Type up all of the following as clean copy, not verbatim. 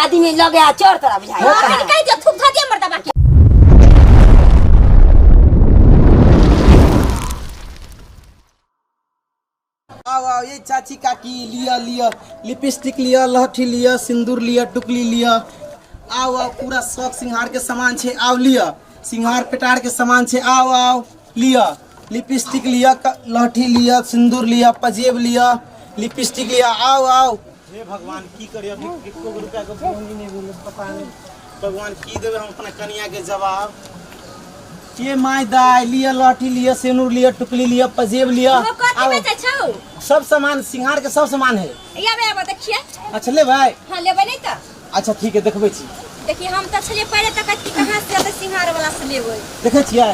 आदमी लगे आ चोर तोरा बुझाई हां कह दे थूक धा दे मरता बाकी आओ ये चाची काकी लिया लिया लिपस्टिक लिया लहठी लिया सिंदूर लिया टुकली लिया आओ आओ पूरा शौक सिंगार के सामान छे आओ लिया सिंगार पेटार के सामान छे आओ आओ लिया लिपस्टिक लिया लहठी लिया सिंदूर लिया पजेब लिया लिपस्टिक लिया आओ आओ हे भगवान की करियो किको रुपया के फोन ही नहीं बोले पता नहीं भगवान की देवे हम अपना कन्या के जवाब ये माय दाई लिया लहठी लिया सिंदूर लिया टुकली लिया पजेब लिया सब सामान सिंगार के सब सामान है या देखिए अच्छा ले भाई हां लेबै नहीं त अच्छा ठीक है देखबै छी देखिए हम त छलिए पहले तक कि कहां से त सिंगार वाला से लेबै देखे छियै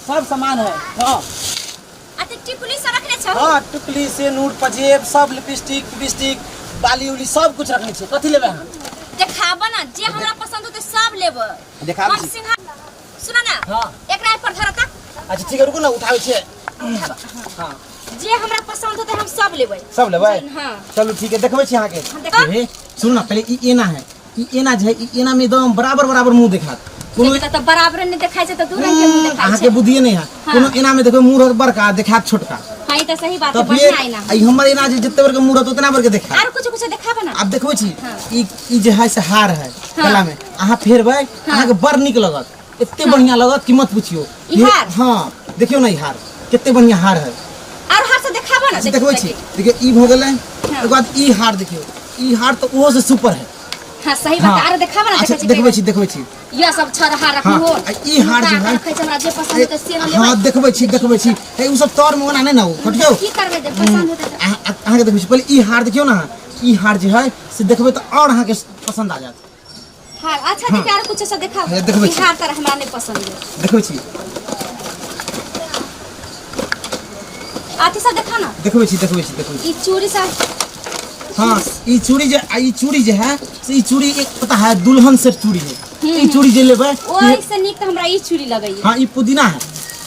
सब सामान है हां अच्छा टिकुली सब रखले छ हां टुकली सिंदूर पजेब सब लिपस्टिक बाली उली सब कुछ रखले छी कथि लेबै हम देखाबो ना जे हमरा पसंद होते सब लेबै देखाब हम सिंगार सुना ना हां एक रात पर धरता अच्छा ठीक है रुको ना उठाबै छी हां जे हमरा पसंद होते हम सब लेबै सब लेबै हां चलो ठीक है देखबै छी अहाँ के सुन ना पहले ई एना है ई एना जे ई एना में एकदम बराबर मुंह देखात कोनो त बराबर नहीं देखाइ छै त दू रंग के मुंह देखाइ छै अहाँ के बुद्धि नहीं है कोनो एना में देखबै मुंह बड़का देखात छोटका हां ई त सही बात है बढ़िया है ना ई हमर एना जे जत्ते बड़का मुंह रहत उतना बड़का देखात और कुछ देखाबे ना अब देखबै छी ई जे है से हार है गला में अहाँ फेरबै अहाँ के बड़ निक लगत इतने बढ़िया लगत कि मत पूछियो हां देखियो ना ई हार कितने बढ़िया हार है और हार से देखाबो ना देखबै छी देखियो ई भ गेलै एक बाद ई हार देखियो ई हार तो ओहो से सुपर है हां सही बात आरो देखाबो ना देखबै छी ये सब छर हार रखू हो ई हार जे है रखै छै हमरा जे पसंद होते से लेबै हां देखबै छी ए उ सब तोर में ओना नै ना हो खटियो की करबै दे पसंद होते अहाँ के देखबै छी पहले ई हार देखियो ना ई हार जे है से देखबै त और अहाँ के पसंद आ जात हां अच्छा देखिए और कुछ से देखाओ ई हार तर हमरा नै पसंद है देखबै छी आती सब देखा ना देखबै छी ई चूड़ी सा हां ई चूड़ी जे है से ई चूड़ी एक पता है दुल्हन सेट चूड़ी है ई चूड़ी जे लेबै ओइ से नीक त हमरा ई चूड़ी लगै है हां ई पुदीना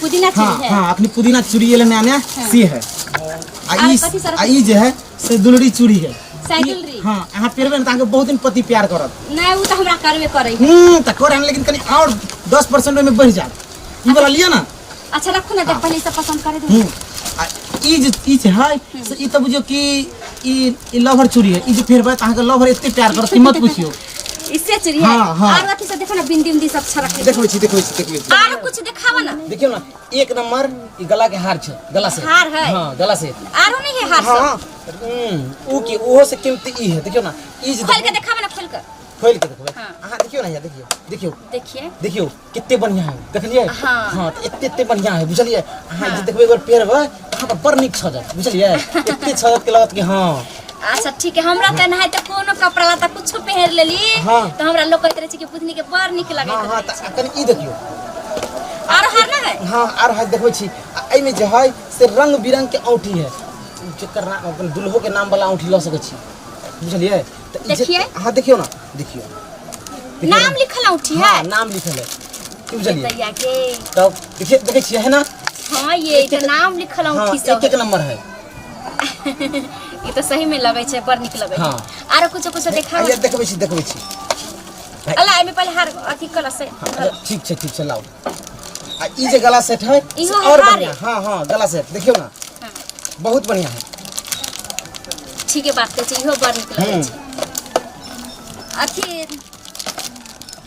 चूड़ी है हां अपनी पुदीना चूड़ी ये लेने आने सी है आ ई जे है से दुलड़ी चूड़ी है साइकिलरी हां अहाँ पेरबे न त अहाँ बहुत दिन पति प्यार करत नै उ त हमरा करबे करै त करे लेकिन कनी और 10% में बढ़ जात ई वाला लिया ना अच्छा रखू ना देख पहले से पसंद करे दे ई जे है से ई त बुझियो कि ई लवर चूड़ी है ई जे फेरबे त अहाँ के लवर एते प्यार करत कि मत पूछियो इससे चूड़ी है और अथी से देखो ना बिंदी सब अच्छा रखे देखबै छी और कुछ दिखावा ना देखियो ना एक नंबर ई गला के हार छै गला से हार है हां गला से आरो नहीं है हार सब ऊ की ओहो से कीमती ई है देखियो ना ई जे खोल के दिखावा ना खोल के देखबै अहाँ देखियो ना या देखियो कितने बढ़िया है देखलिए हां त एते बढ़िया है बुझलिए अहाँ जे देखबै एक बार पेरबै अहाँ पर बड़ निक छजत बुझलिए एते छजत के लगत कि हां अच्छा ठीक है हमरा त नहीं त कोनो कपड़ा ला त कुछ पहन लेली त हमरा लोग कहत रहे छी कि पुतनी के बड़ निक लागे हां त कनी ई देखियो और हार ना है हां और हार देखबै छी एई में जे है से रंग बिरंग के औंठी है जेकर नाम अपन दुल्हो के नाम वाला औंठी ल सकै छी बुझलिए त देखिए हां देखियो ना देखियो नाम लिखल औंठी है हां नाम लिखल है बुझलिए तैया के तब देखिए छी है ना हां ये त नाम लिखल औंठी सब एक नंबर है ये तो सही में लगे छे बड़ निक लगे हां आरो कुछ देखाओ ये देखबै छी अल्लाह एमे पहले हार अथी कला से ठीक छै लाओ आ ई जे गला सेट है और बढ़िया हां गला सेट देखियो ना बहुत बढ़िया है ठीक है बात छै इहो बड़ निक लगे छे अथी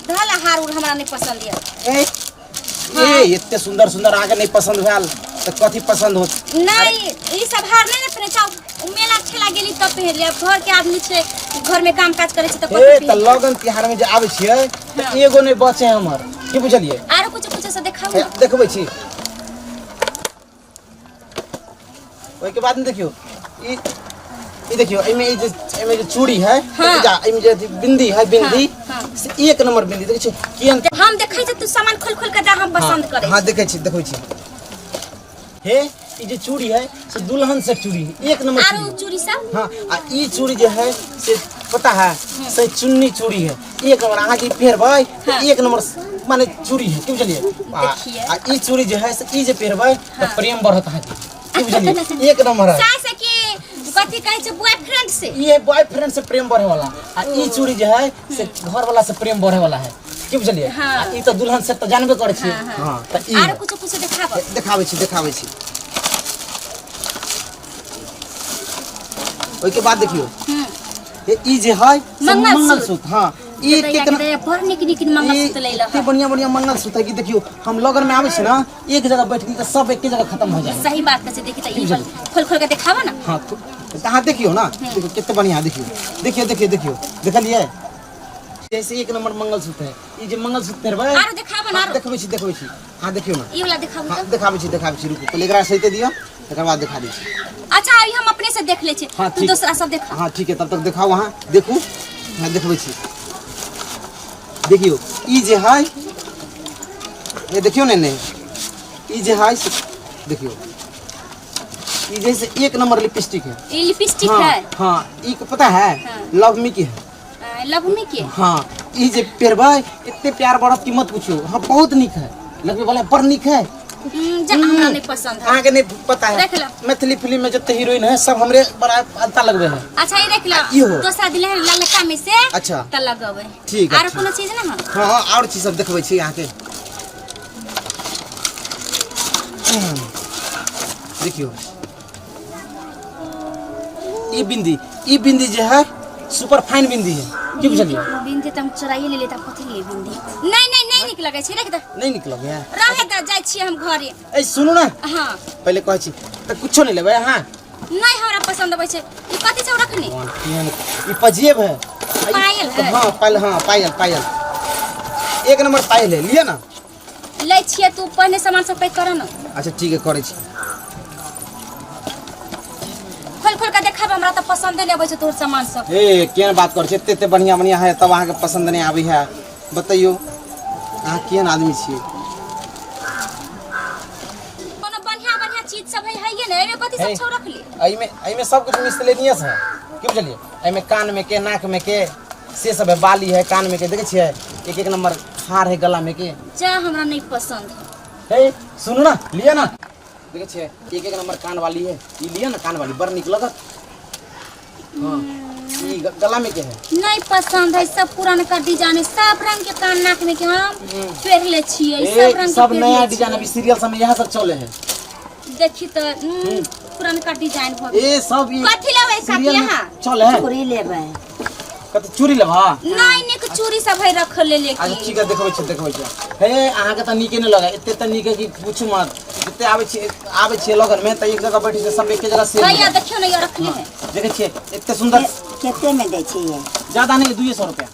धला हार उर हमरा नहीं पसंद है ए इतने सुंदर आगे नहीं पसंद भेल त कथि पसंद होत नहीं ई सब हार नहीं पहने चाउ मेला ठेला गेली तब पहन ले घर के आदमी छे घर में काम काज करे छे त कथि त लगन तिहार में जे आवे छियै त एगो नहीं बचे हमर की बुझलिए आरो कुछ से देखाओ देखबै छी ओइ के बाद में देखियो ई देखियो एमे जे चूड़ी है एमे जे बिंदी है बिंदी से एक नंबर बिंदी देखै छी कियन हम देखै छ तू सामान खोल के दे हम पसंद करे हां देखै छी हे ई जे चूड़ी है से दुल्हन से चूड़ी एक नंबर आरो चूड़ी सब हां आ ई चूड़ी जे है से पता है से चुन्नी चूड़ी है एक नंबर आहा की फेरबै एक नंबर माने चूड़ी है की बुझलिए आ ई चूड़ी जे है से ई जे फेरबै त प्रेम बढ़त है की बुझलिए एक नंबर है सास के कथी कहे छै बॉयफ्रेंड से ये बॉयफ्रेंड से प्रेम बढ़े वाला आ ई चूड़ी जो है से घर वाला से प्रेम बढ़े वाला है की बुझलिए हाँ। आ ई तो दुल्हन से तो जानबे करे छी हां त ई आरो कुछ देखाबै देखाबै छी ओइ के बाद देखियो ई जे है मंगलसूत्र हां ई कितना पर निक मंगलसूत्र ले ला इतने बढ़िया मंगलसूत्र है कि देखियो हम लगन में आवे छी ना एक जगह बैठ के सब एक जगह खत्म हो जाए सही बात कहै देखि त ई खोल के देखावा ना हां कहां देखियो ना देखियो कितना बढ़िया देखियो देखलिए जैसे एक नंबर मंगलसूत्र है ई जे मंगलसूत्र है आरो देखावा ना देखबै छी हां देखियो ना ई वाला देखाबू हां देखाबै छी रुकू पहले एकरा सहित दियो तकर बाद दिखा दै छी अच्छा अभी हम अपने से देख ले छी तू दूसरा सब देखा हां ठीक है तब तक दिखाओ वहां देखू हां देखबै छी देखियो ई जे है ये देखियो ने ई जे है देखियो ई जैसे एक नंबर लिपस्टिक है ये लिपस्टिक हाँ, है हां ई को पता है लव मी की है लव मी की हां ई जे पेरबै इतने प्यार बढ़त की मत पूछो हां बहुत निक है लगबे वाला पर निक है जा हमरा नहीं पसंद है आगे नहीं पता है देख लो मैथिली फिल्म में जितने हीरोइन है सब हमरे बड़ा अच्छा लगबे है अच्छा ये देख लो इहो दूसरा दिले है ललका में से अच्छा त लगबे ठीक है आरो कोनो चीज ना हां और चीज सब देखबै छी यहां के देखियो ई बिंदी जे है सुपर फाइन बिंदी है की बुझलिए बिंदी त हम चुराइए ले लेता कथि लिए बिंदी नहीं निक लगे छै देख त नहीं निक लगे रहे त जाय छी हम घरे ए सुनु ना हां पहले कहै छी त कुछो नहीं लेबै हां नहीं हमरा पसंद आबै छै ई कथि से रखनी ई पजेब है पायल है हां पायल एक नंबर पायल है लिए ना ले छिए तू पहले सामान सब पैक कर ना अच्छा ठीक है करै छी खोल के देखाब हमरा त पसंद नहीं आबै छै तोर सामान सब ए केन बात कर छै एते बढ़िया है तब अहाँ के पसंद नहीं आबै है बताइयो अहाँ केन आदमी छी कोनो बढ़िया चीज सब है ये ने एमे कथि सब छौ रखली एमे सब कुछ मिसलेनियस है की बुझलिए एमे कान में के नाक में के से सब है बाली है कान में के देखे छिए एक नंबर हार है गला में के जा हमरा नहीं पसंद है सुनो ना लिया ना देखे छिए एक नंबर कान वाली है ई लिया ना कान वाली बड़ निक लगत हां ई गला में के है नहीं पसंद है सब पुराना का डिजाइन है सब रंग के कान नाक में के हम पहन ले छिए सब रंग सब नया डिजाइन अभी सीरियल सब में यह सब चले है देखी तो पुराना का डिजाइन हो ए सब ये कथि लेबै सब यहां चले है चूड़ी लेबै कत चूड़ी लेबा नहीं निक चूड़ी सब है रख ले लेके अच्छा ठीक है देखबै छ हे अहाँ के त नीके न लगा एते त नीके की पूछू मत जते आबै छी लगन में त एक जगह बैठी से सब एक जगह से भैया देखियो ना ये रखले है देखे छिए एते सुंदर केते में दै छी ये ज्यादा नहीं 200 रुपया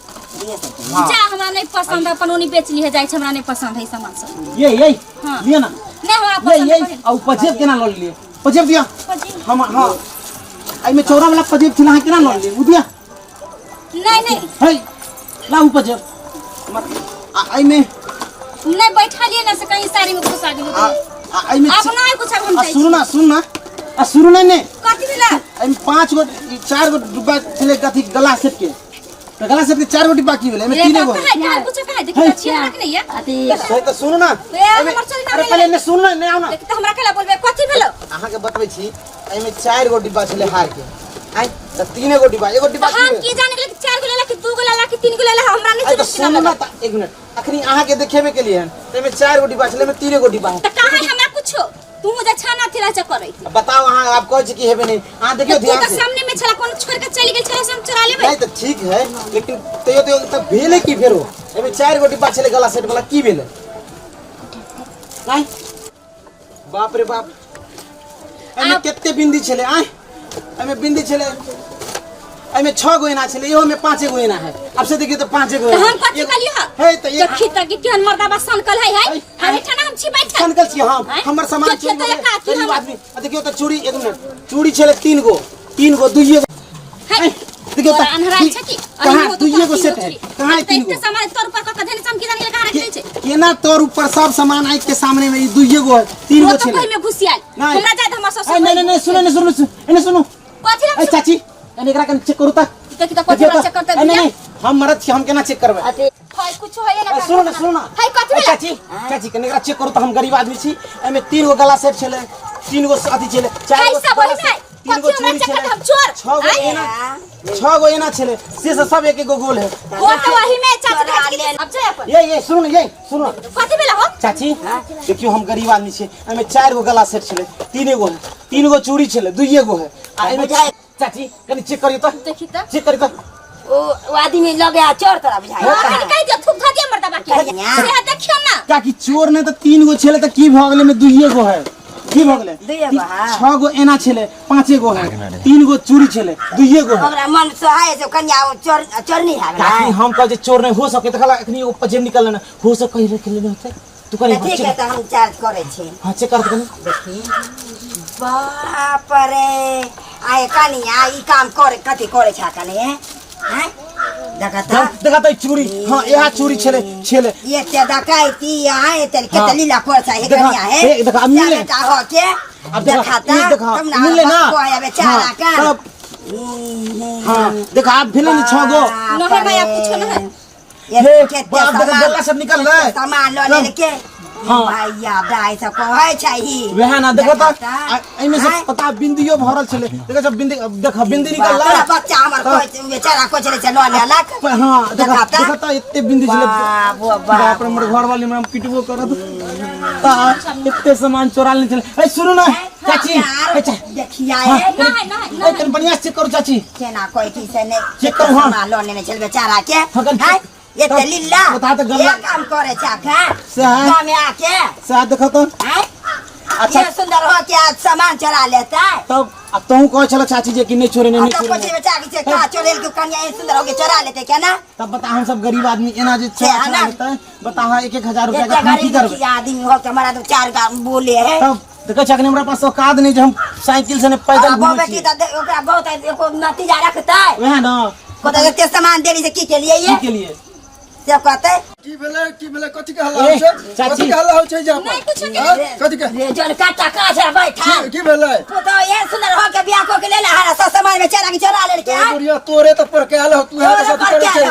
हां जा हमरा नहीं पसंद है अपन ओनी बेच ली है जाय छ हमरा नहीं पसंद है सामान सब ये हां लिया ना नहीं हमरा पसंद ये औ पजेब केना ल लिए पजेब दिया पजेब हम हां आई में चौरा वाला पजेब थिला केना ल लिए उ दिया नहीं है ला उ पजेब मत आई में नहीं बैठा लिए ना से कहीं साड़ी में घुसा गेली आई में अब नहीं कुछ अब हम सुन ना सुन नहीं कथि भेला आई में 5 गो 4 गो डिब्बा चले कथि गला सेट के तो गला सेट के 4 गो डिब्बा की भेले में 3 गो है कुछ कहे देखि छिए रख नहीं है अति सही तो सुन ना हमर चल अरे पहले ने सुन ना नहीं आओ ना देख त हमरा केला बोलबे कथि भेलो अहाँ के बतबै छी आई में 4 गो डिब्बा चले हार के आई तो 3 गो डिब्बा एगो डिब्बा हम की जाने के 4 गो लेला कि 2 गो लेला कि 3 गो लेला हमरा नहीं तो सुन ना एक मिनट अखनी अहाँ के देखेबे के लिए तो में 4 गो डिब्बा चले में 3 गो डिब्बा है त कहां हमरा कुछो तू मुझे छाना थिला चकरै बताओ अहाँ आप कहै छी कि हेबे नहीं हां देखियो ध्यान से सामने में छला कोन छोड़ के चली गेल छला से हम चुरा लेबै नहीं तो ठीक है लेकिन तयो तब भेले की फेरो एमे 4 गो डिब्बा चले गला सेट वाला की भेले नहीं बाप रे बाप एमे केते बिंदी छले आय एमे बिंदी छले एमे 6 गो एना छले इहो में 5 गो एना है अब से देखिए तो 5 गो हम कथि कलियो है तो ये देखि त कि केहन मर्दाबा सनकल है हम एठना हम छी बैठल सनकल छी हम हमर सामान देखिए तो एक हाथ गरीब आदमी देखियो तो चूड़ी एक मिनट चूड़ी छले 3 गो 2 गो है देखियो तो अनहरा छै कि कहां 2 गो सेट है कहां 3 गो सामान तोर पर का धन सम की जाने कहां रख छै केना तोर ऊपर सब सामान आइ के सामने में 2 गो 3 गो छले में घुसियाल हमरा जाय हमर ससुर नहीं सुनो कथि ए चाची एने एकरा कन चेक करू त देखि त कथि चेक करते नहीं हम मरद छी हम केना चेक करबै अति हाय कुछ है ना सुनो ना हाय कथि भेला चाची कने एकरा चेक करू त हम गरीब आदमी छी एमे 3 गो गला सेट छले 3 गो अथी छले 4 गो तीन गो चोरी छले, हम चोर 6 गो एना छले, से सब एक गो गोल है। वो तो वही में चाची अब जाए अपन ये सुनो कथि बेला हो चाची, देखियो हम गरीब आदमी छे, एमे 4 गो गला सेट छले, 3 गो है, 3 गो चूड़ी छले, 2 गो है। आ एमे चाची कनी चेक करियो तो, देखि त चेक करियो तो। वो आदमी लगे चोर तोरा बुझाई कनि कहि दियो थुक धा दियो मर्दा बाकी से देखियो ना काकी चोर ने तो 3 गो छले, तो की भ गेले में 2 गो है, की भ गेले 2 गो है। 6 गो एना छले, 5 गो है, 3 गो चूड़ी छले, 2 गो है। हमरा मन सहाय से कन्या चोर नहीं है काकी हम कह जे चोर नहीं हो सके, तो खला एखनी ऊपर जेब निकल ना हो सके, कहि रख लेने होते तू करी। ठीक है, तो हम चार्ज करे छी। हां चेक कर कनी। देखी बाप रे, आए कन्या ई काम करे कथि करे छा कने हैं देखा तो चूड़ी, हां यह चूड़ी छले ये ते डकाइती आए तेरे के लीला परसा है कन्या है। देखा अब मिले का हो के अब दिखाता देखा तुम ना मिले ना को है बेचारा का। हां देखा आप भिले नहीं 6 गो न है भैया कुछ न है ये के बाप देखा गल्ला सब निकल रहा सामान लो लेके भैया दाई सब कहै छै वह ना देखो तो एमे से पता बिंदियो भरल छले, देखा सब बिंदी देखा बिंदी निकल तोरा रहा बच्चा हमर कोई बेचारा को चले से लो लेलक। हां देखा तो इतने बिंदी छले, बाप रे मोर घर वाली में हम पिटबो करत ता इतने सामान चोरा ले चले। ए सुनो ना चाची, देखिया है ना ए तन बढ़िया से करो चाची, केना कोई की से ने चेक करो। हां सामान लो लेने चल बेचारा के हाँ, है ये ते लीला बता तो गल्ला ये काम करे छा का से है गांव में आके से देखो तो हैं। अच्छा ये सुंदर हो के आज सामान चुरा लेता है। तब अब तू कह चला चाची जे कि नहीं चोरे नहीं तो चोरे कुछ बेचारा के का चोरेल के कन्या ये सुंदर हो के चुरा लेते क्या ना। तब बता हम सब गरीब आदमी एना जे चोरा लेता है, बता हां 1-1000 रुपया का ये हम की गरीब करबे। आदमी हो के हमारा तो 4 का बोले है। तब देखो चाकने हमरा पास औकात नहीं जे हम साइकिल से ने पैदल वो घूमे बेटी छी। तो ओकरा बहुत एको नतीजा रखता है। वह ना को तो के सामान देली से की के लिए ये के लिए से कहते की भेले कथि के हल्ला हो छै, चाची। कथि के हल्ला हो छै जा पर नहीं कुछ हाँ? कथि के रे जन काटा का है बैठा की भेले तो ये सुंदर हो के बियाह को के ले हरा सब सामान में चरा के चुरा ले के तो बुढ़िया तोरे तो पर के आल हो, तू है तो सब करे छै।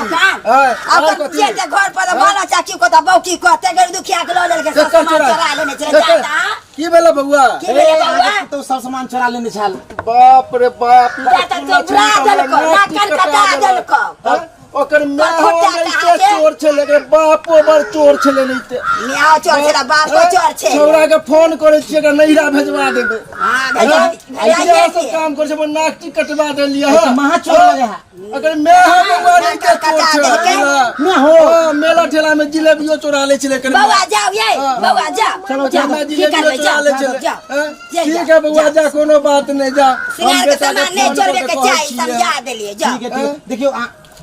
हां अब कथि जे के घर पर बाला चाची को तो बौकी को ते गरी दुखिया के ले के सब सामान चुरा लेने चले जाता। की भेले बउआ की भेले बउआ तो सब सामान चोरा लेने छाल। बाप रे बाप जाता तो बुरा दल को नाकन कटा दल को हाँ? ओकर मैं हो खोटा नहीं कहा के? चोर छले के बापो बर चोर छले नहीं ते मियाँ चोर छे बाप को चोर छे। छौरा के फोन करे छिए के नैरा भेजवा देबे। हां ऐसे भेजा सब काम करे छै, नाक कटवा देलिए तो हां महा चोर लगे है अगर मैं हो बउआ नहीं के चोर छै। मैं हो हां मेला ठेला में जिलेबियो चोरा ले छले कर बउआ जाओ ये बउआ जा चलो जा मैं की जिलेबियो करबे चोरा जा ले छले। जा हाँ? ठीक है बउआ जा, कोनो बात नहीं जा। सिंगार के सामान नहीं चोरबे के चाहिए समझा देलिए जा ठीक है देखियो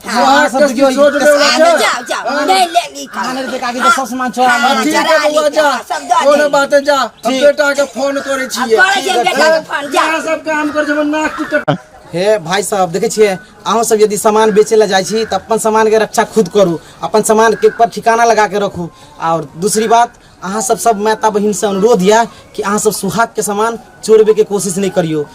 वहाँ सब के देखियो सोच रहे हो आगे जाओ जाओ नहीं ले ली का खाने देखा के सब सामान चोरा हाँ, ले। ठीक चोरा है बउआ ली जा, सब दो कोनो दे। बात है जा। हम ठीक। बेटा के फोन करे छिए, करे जे बेटा के फोन जा यहाँ सब काम करे छै, नाक टिकट हे भाई साहब देखे छिए अहों सब यदि सामान बेचे ला जाय छी त अपन सामान के रक्षा खुद करू, अपन सामान के पर ठिकाना लगा के रखू। और दूसरी बात अहाँ सब माता बहिन से अनुरोध है कि अहाँ सब सुहाग के सामान चोरबे के कोशिश नहीं करियो।